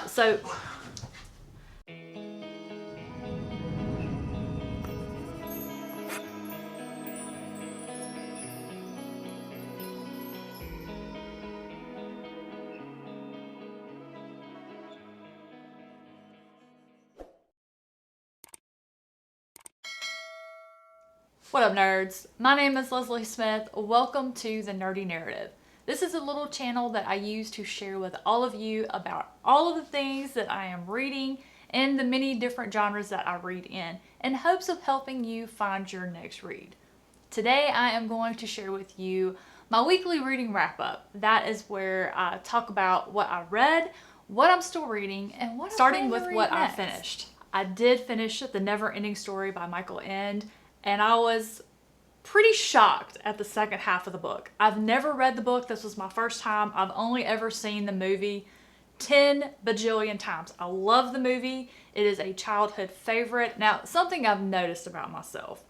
So what up, nerds? My name is Leslie Smith. Welcome to the Nerdy Narrative. This is a little channel that I use to share with all of you about all of the things that I am reading and the many different genres that I read in hopes of helping you find your next read. Today I am going to share with you my weekly reading wrap-up. That is where I talk about what I read, what I'm still reading, and what I'm starting with what I finished. I did finish The Neverending Story by Michael Ende, and I was pretty shocked at the second half of the book. I've never read the book. This was my first time. I've only ever seen the movie 10 bajillion times. I love the movie. It is a childhood favorite. Now, something I've noticed about myself,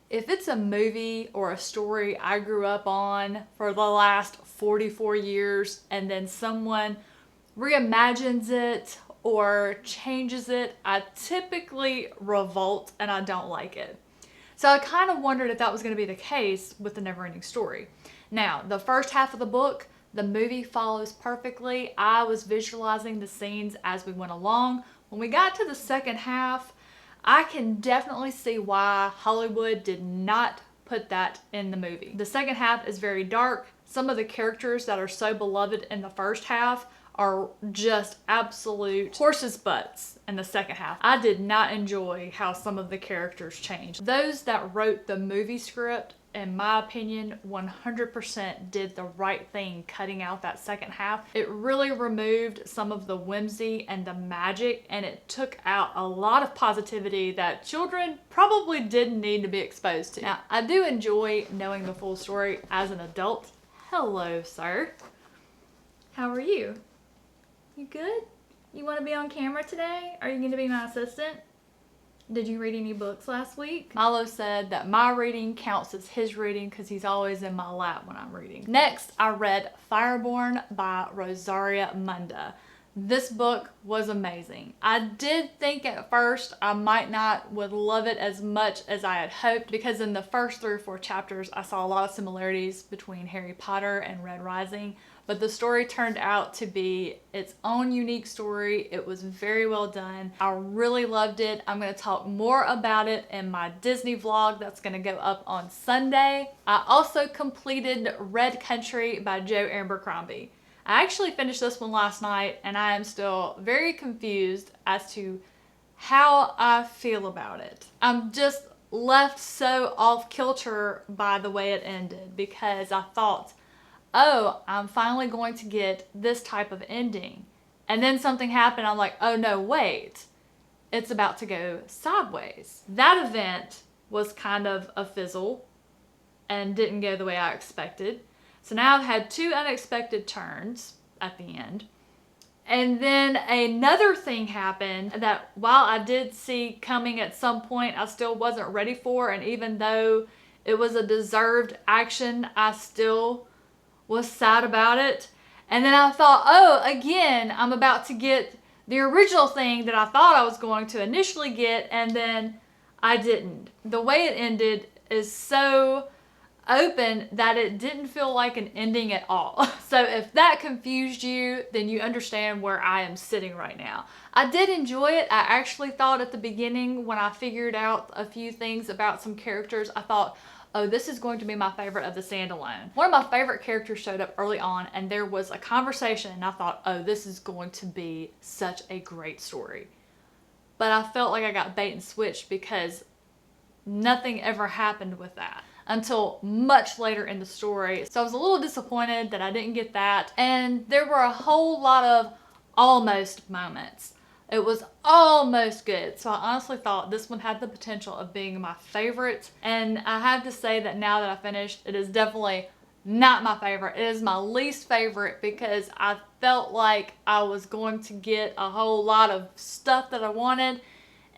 if it's a movie or a story I grew up on for the last 44 years and then someone reimagines it or changes it, I typically revolt and I don't like it. So I kind of wondered if that was going to be the case with The Neverending Story. Now, the first half of the book, the movie follows perfectly. I was visualizing the scenes as we went along. When we got to the second half, I can definitely see why Hollywood did not put that in the movie. The second half is very dark. Some of the characters that are so beloved in the first half are just absolute horses' butts in the second half. I did not enjoy how some of the characters changed. Those that wrote the movie script, in my opinion, 100% did the right thing cutting out that second half. It really removed some of the whimsy and the magic, and it took out a lot of positivity that children probably didn't need to be exposed to. Now, I do enjoy knowing the full story as an adult. Hello, sir. How are you? You good? You want to be on camera today? Are you going to be my assistant? Did you read any books last week? Milo said that my reading counts as his reading because he's always in my lap when I'm reading. Next, I read Fireborn by Rosaria Munda. This book was amazing. I did think at first I would love it as much as I had hoped, because in the first 3 or 4 chapters I saw a lot of similarities between Harry Potter and Red Rising, but the story turned out to be its own unique story. It was very well done. I really loved it. I'm going to talk more about it in my Disney vlog that's going to go up on Sunday. I also completed Red Country by Joe Abercrombie. I actually finished this one last night and I am still very confused as to how I feel about it. I'm just left so off kilter by the way it ended, because I thought, oh, I'm finally going to get this type of ending. And then something happened. I'm like, oh no, wait, it's about to go sideways. That event was kind of a fizzle and didn't go the way I expected. So now I've had 2 unexpected turns at the end. And then another thing happened that, while I did see coming at some point, I still wasn't ready for. And even though it was a deserved action, I still was sad about it. And then I thought, oh, again, I'm about to get the original thing that I thought I was going to initially get, and then I didn't. The way it ended is so open that it didn't feel like an ending at all. So if that confused you, then you understand where I am sitting right now. I did enjoy it. I actually thought at the beginning, when I figured out a few things about some characters, I thought, oh, this is going to be my favorite of the standalone. One of my favorite characters showed up early on and there was a conversation and I thought, oh, this is going to be such a great story. But I felt like I got bait and switched because nothing ever happened with that until much later in the story. So I was a little disappointed that I didn't get that. And there were a whole lot of almost moments. It was almost good. So I honestly thought this one had the potential of being my favorite. And I have to say that now that I finished, it is definitely not my favorite. It is my least favorite because I felt like I was going to get a whole lot of stuff that I wanted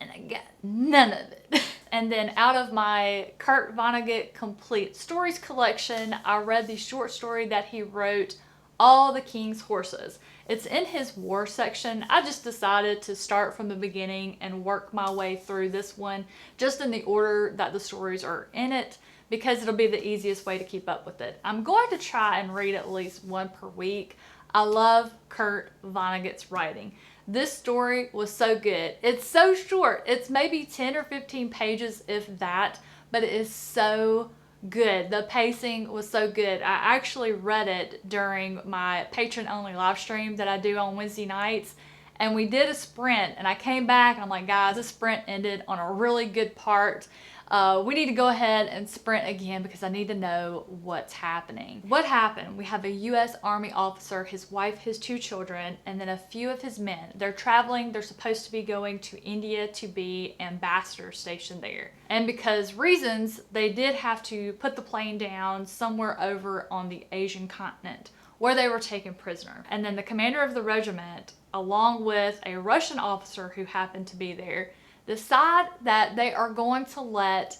and I got none of it. And then out of my Kurt Vonnegut Complete Stories collection, I read the short story that he wrote all the king's horses. It's in his war section. I just decided to start from the beginning and work my way through this one just in the order that the stories are in it, because it'll be the easiest way to keep up with it. I'm going to try and read at least one per week. I love Kurt Vonnegut's writing. This story was so good. It's so short. It's maybe 10 or 15 pages, if that, but it is so good. The pacing was so good. I actually read it during my patron-only live stream that I do on Wednesday nights, and we did a sprint, and I came back and I'm like, guys, this sprint ended on a really good part. We need to go ahead and sprint again because I need to know what's happening. What happened? We have a U.S. Army officer, his wife, his 2 children, and then a few of his men. They're traveling. They're supposed to be going to India to be ambassadors stationed there. And because reasons, they did have to put the plane down somewhere over on the Asian continent where they were taken prisoner. And then the commander of the regiment, along with a Russian officer who happened to be there, decide that they are going to let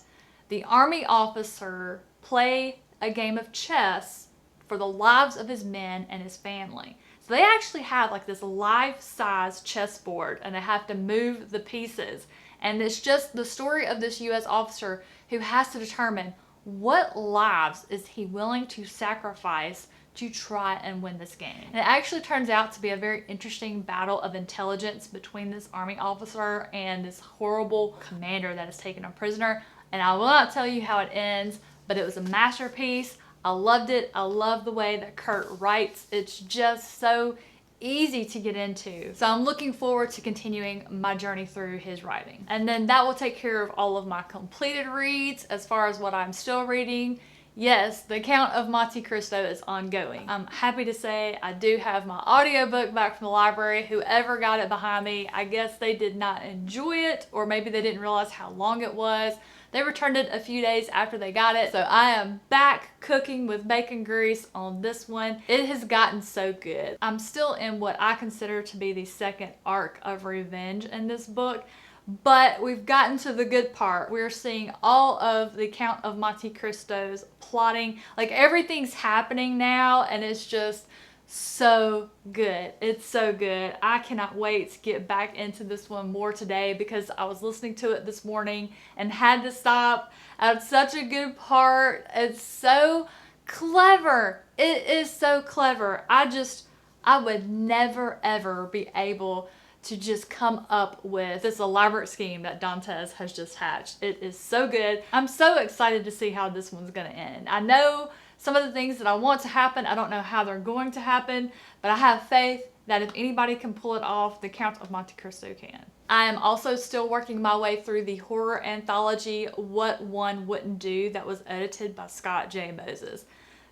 the army officer play a game of chess for the lives of his men and his family. So they actually have like this life-size chessboard, and they have to move the pieces. And it's just the story of this U.S. officer who has to determine what lives is he willing to sacrifice to try and win this game. And it actually turns out to be a very interesting battle of intelligence between this army officer and this horrible commander that is taken a prisoner. And I will not tell you how it ends, but it was a masterpiece. I loved it. I love the way that Kurt writes. It's just so easy to get into. So I'm looking forward to continuing my journey through his writing. And then that will take care of all of my completed reads. As far as what I'm still reading, yes, the Count of Monte Cristo is ongoing. I'm happy to say I do have my audiobook back from the library. Whoever got it behind me, I guess they did not enjoy it, or maybe they didn't realize how long it was. They returned it a few days after they got it. So I am back cooking with bacon grease on this one. It has gotten so good. I'm still in what I consider to be the second arc of revenge in this book. But we've gotten to the good part. We're seeing all of the Count of Monte Cristo's plotting. Like, everything's happening now, and it's just so good. It's so good. I cannot wait to get back into this one more today because I was listening to it this morning and had to stop at such a good part. It's so clever. It is so clever. I would never ever be able to just come up with this elaborate scheme that Dantes has just hatched. It is so good. I'm so excited to see how this one's going to end. I know some of the things that I want to happen. I don't know how they're going to happen, but I have faith that if anybody can pull it off, the Count of Monte Cristo can. I am also still working my way through the Horror Anthology, What One Wouldn't Do, that was edited by Scott J. Moses.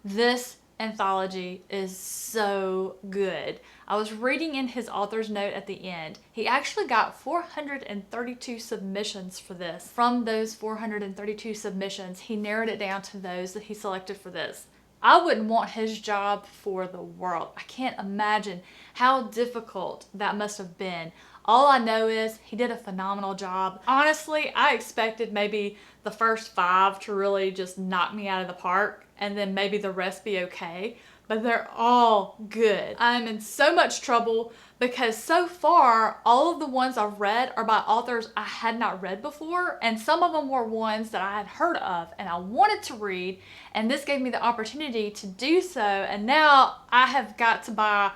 This anthology is so good. I was reading in his author's note at the end. He actually got 432 submissions for this. From those 432 submissions, he narrowed it down to those that he selected for this. I wouldn't want his job for the world. I can't imagine how difficult that must have been. All I know is he did a phenomenal job. Honestly, I expected maybe the first 5 to really just knock me out of the park, and then maybe the rest be okay. But they're all good. I'm in so much trouble because so far, all of the ones I've read are by authors I had not read before, and some of them were ones that I had heard of and I wanted to read, and this gave me the opportunity to do so, and now I have got to buy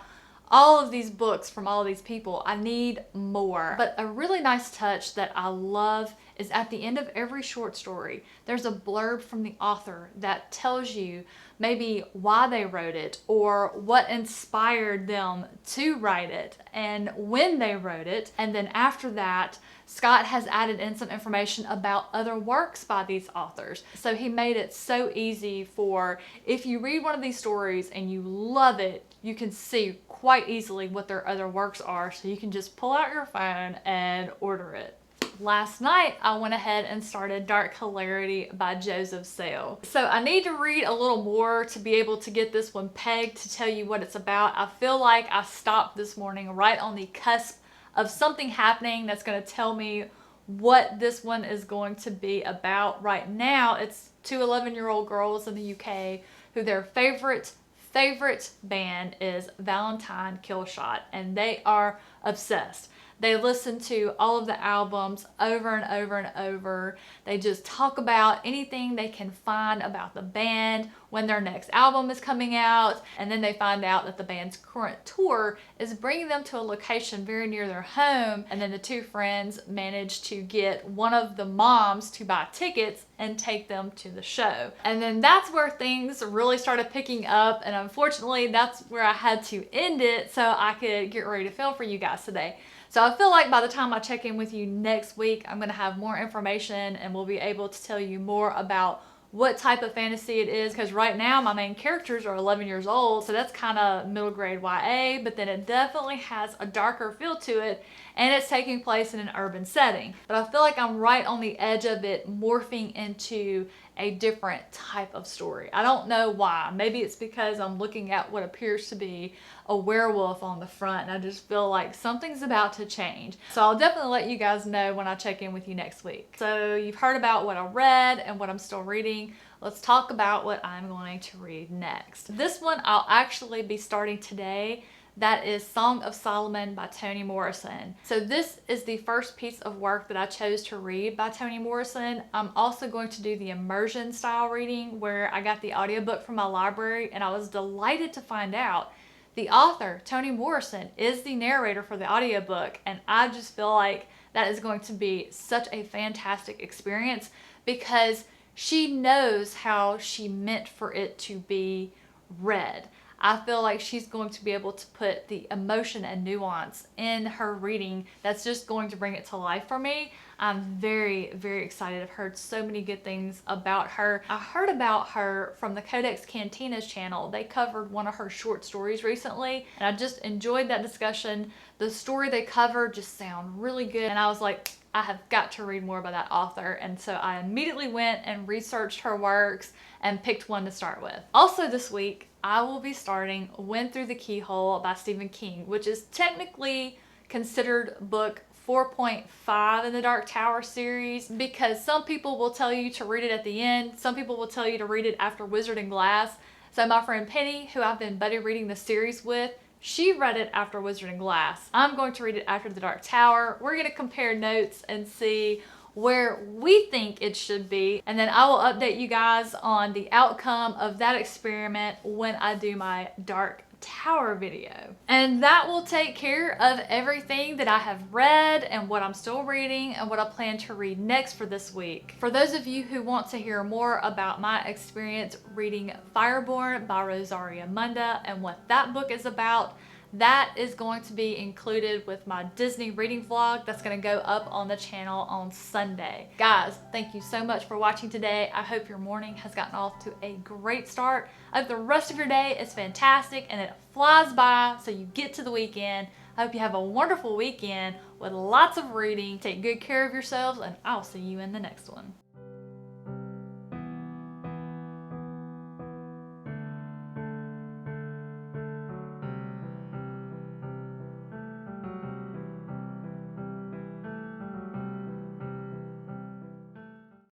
all of these books from all of these people. I need more. But a really nice touch that I love is at the end of every short story, there's a blurb from the author that tells you maybe why they wrote it or what inspired them to write it and when they wrote it. And then after that, Scott has added in some information about other works by these authors. So he made it so easy for, if you read one of these stories and you love it, you can see quite easily what their other works are, so you can just pull out your phone and order it. Last night, I went ahead and started Dark Hilarity by Joseph Sale. So I need to read a little more to be able to get this one pegged to tell you what it's about. I feel like I stopped this morning right on the cusp of something happening that's going to tell me what this one is going to be about. Right now, it's 2 11-year-old girls in the UK who their favorite favorite band is Valentine Killshot, and they are obsessed. They listen to all of the albums over and over and over. They just talk about anything they can find about the band, when their next album is coming out, and then they find out that the band's current tour is bringing them to a location very near their home, and then the two friends manage to get one of the moms to buy tickets and take them to the show. And then that's where things really started picking up, and unfortunately that's where I had to end it so I could get ready to film for you guys today. So I feel like by the time I check in with you next week, I'm gonna have more information and we'll be able to tell you more about what type of fantasy it is, because right now my main characters are 11 years old, so that's kind of middle grade YA, but then it definitely has a darker feel to it, and it's taking place in an urban setting. But I feel like I'm right on the edge of it morphing into a different type of story. I don't know why. Maybe it's because I'm looking at what appears to be a werewolf on the front, and I just feel like something's about to change. So I'll definitely let you guys know when I check in with you next week. So you've heard about what I read and what I'm still reading. Let's talk about what I'm going to read next. This one I'll actually be starting today. That is Song of Solomon by Toni Morrison. So this is the first piece of work that I chose to read by Toni Morrison. I'm also going to do the immersion style reading where I got the audiobook from my library, and I was delighted to find out the author, Toni Morrison, is the narrator for the audiobook, and I just feel like that is going to be such a fantastic experience because she knows how she meant for it to be read. I feel like she's going to be able to put the emotion and nuance in her reading that's just going to bring it to life for me. I'm very, very excited. I've heard so many good things about her. I heard about her from the Codex Cantina's channel. They covered one of her short stories recently, and I just enjoyed that discussion. The story they covered just sounded really good, and I was like, I have got to read more about that author, and so I immediately went and researched her works and picked one to start with. Also this week, I will be starting Wind Through the Keyhole by Stephen King, which is technically considered book 4.5 in the Dark Tower series because some people will tell you to read it at the end. Some people will tell you to read it after Wizard and Glass. So my friend Penny, who I've been buddy reading the series with, she read it after Wizard and Glass. I'm going to read it after the Dark Tower. We're going to compare notes and see where we think it should be, and then I will update you guys on the outcome of that experiment when I do my Dark Tower video. And that will take care of everything that I have read and what I'm still reading and what I plan to read next for this week. For those of you who want to hear more about my experience reading Fireborn by Rosaria Munda and what that book is about, that is going to be included with my Disney reading vlog that's going to go up on the channel on Sunday. Guys, thank you so much for watching today. I hope your morning has gotten off to a great start. I hope the rest of your day is fantastic and it flies by so you get to the weekend. I hope you have a wonderful weekend with lots of reading. Take good care of yourselves, and I'll see you in the next one.